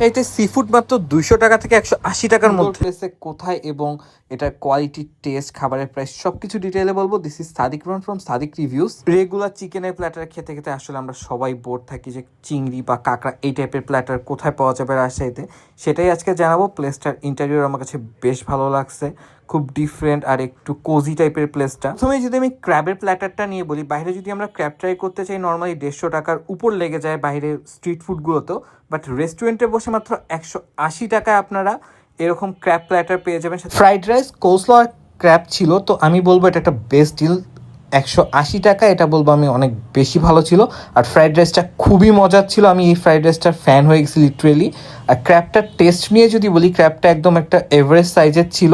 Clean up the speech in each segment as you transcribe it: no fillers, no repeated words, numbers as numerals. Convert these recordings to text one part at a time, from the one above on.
এতে sea food মাত্র 200 টাকা থেকে 180 টাকার মধ্যে। প্লেসে কোথায় এবং এটার কোয়ালিটি, টেস্ট, খাবারের প্রাইস সবকিছু ডিটেইলে বলবো। This is Sadiq Rahman from Sadiq reviews. Regular চিকেনের প্ল্যাটার খেতে খেতে আসলে আমরা সবাই বোর থাকি যে চিংড়ি বা কাঁকড়া এই টাইপের প্ল্যাটার কোথায় পাওয়া যাবে রাজশাহীতে, সেটাই আজকে জানাবো। প্লেসটার ইন্টেরিয়র আমার কাছে বেশ ভালো লাগছে, খুব ডিফারেন্ট আর একটু কোজি টাইপের প্লেসটা। প্রথমে যদি আমি ক্র্যাবের প্ল্যাটারটা নিয়ে বলি, বাইরে যদি আমরা ক্র্যাব ট্রাই করতে চাই নর্মালি 150 টাকার উপর লেগে যায় বাইরে স্ট্রিট ফুডগুলোতেও, বাট রেস্টুরেন্টে বসে মাত্র 180 টাকায় আপনারা এরকম ক্র্যাব প্ল্যাটার পেয়ে যাবেন। ফ্রাইড রাইস, কোসলো আর ক্র্যাব ছিল, তো আমি বলবো এটা একটা বেস্ট ডিল। 180 টাকা এটা বলবো আমি অনেক বেশি ভালো ছিল। আর ফ্রাইড রাইসটা খুবই মজার ছিল, আমি এই ফ্রাইড রাইসটার ফ্যান হয়ে গেছি লিটারেলি। আর ক্র্যাবটার টেস্ট নিয়ে যদি বলি, ক্র্যাবটা একদম একটা এভারেজ সাইজের ছিল,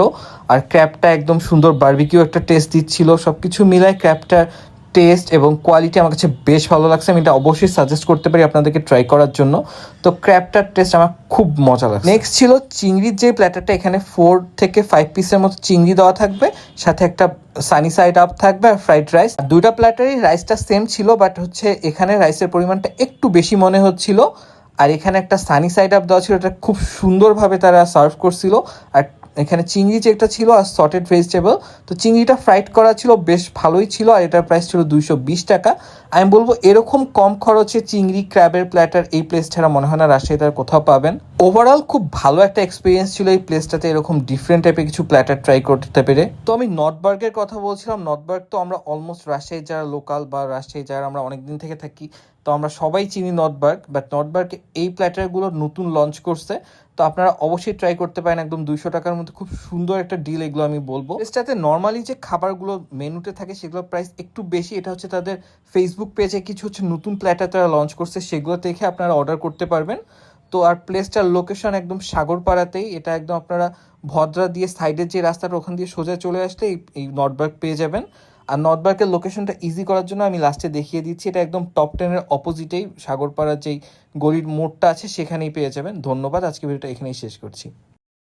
আর ক্র্যাবটা একদম সুন্দর বারবিকিউ একটা টেস্ট দিচ্ছিল। সব কিছু মিলায় ক্র্যাবটার টেস্ট এবং কোয়ালিটি আমার কাছে বেশ ভালো লাগছে। আমি এটা অবশ্যই সাজেস্ট করতে পারি আপনাদেরকে ট্রাই করার জন্য। তো ক্র্যাবটার টেস্ট আমার খুব মজা লাগছে। নেক্সট ছিল চিংড়ির যে প্ল্যাটারটা, এখানে 4 থেকে 5 পিসের মতো চিংড়ি দেওয়া থাকবে, সাথে একটা সানি সাইড আপ থাকবে আর ফ্রাইড রাইস। দুইটা প্ল্যাটারই রাইসটা সেম ছিল, বাট হচ্ছে এখানে রাইসের পরিমাণটা একটু বেশি মনে হচ্ছিল। আর এখানে একটা সানি সাইড আপ দেওয়া ছিল, এটা খুব সুন্দরভাবে তারা সার্ভ করছিল। আর এখানে চিংড়ি যে একটা ছিল আর সটেড ভেজিটেবল, তো চিংড়িটা ফ্রাইড করা ছিল, বেশ ভালোই ছিল। আর এটার প্রাইস ছিল 220 টাকা। আমি বলবো এরকম কম খরচে চিংড়ি ক্র্যাবের প্ল্যাটার এই প্লেস ছাড়া মনে হয় না রাজশাহীতে আর কোথাও পাবেন। ওভারঅল খুব ভালো একটা এক্সপিরিয়েন্স ছিল এই প্লেসটাতে, এরকম ডিফারেন্ট টাইপের কিছু প্ল্যাটার ট্রাই করতে পেরে। তো আমি নর্থবার্গের কথা বলছিলাম। নর্থবার্গ তো আমরা অলমোস্ট রাজশাহী যারা লোকাল বা রাজশাহী যারা আমরা অনেকদিন থেকে থাকি, তো আমরা সবাই চিনি নর্থবার্গ। বাট নর্থবার্গে এই প্ল্যাটারগুলো নতুন লঞ্চ করছে, তো আপনারা অবশ্যই ট্রাই করতে পারেন। একদম 200 টাকার মধ্যে খুব সুন্দর একটা ডিল, এগুলো আমি বলবো। প্লেসটাতে নর্মালি যে খাবারগুলো মেনুতে থাকে সেগুলোর প্রাইস একটু বেশি। এটা হচ্ছে তাদের ফেসবুক পেজে কিছু হচ্ছে নতুন প্ল্যাটার তারা লঞ্চ করছে, সেগুলো দেখে আপনারা অর্ডার করতে পারবেন। তো আর প্লেসটার লোকেশন একদম সাগরপাড়াতেই। এটা একদম আপনারা ভদ্রা দিয়ে সাইডের যে রাস্তাটা, ওখান দিয়ে সোজা চলে আসলে এই নর্থবার্গ পেয়ে যাবেন। আর নর্থবার্গের লোকেশনটা ইজি করার জন্য আমি লাস্টে দেখিয়ে দিচ্ছি। এটা একদম টপ 10-এর অপোজিটেই সাগরপাড়ার যেই গলির মোড়টা আছে সেখানেই পেয়ে যাবেন। ধন্যবাদ, আজকে ভিডিওটা এখানেই শেষ করছি।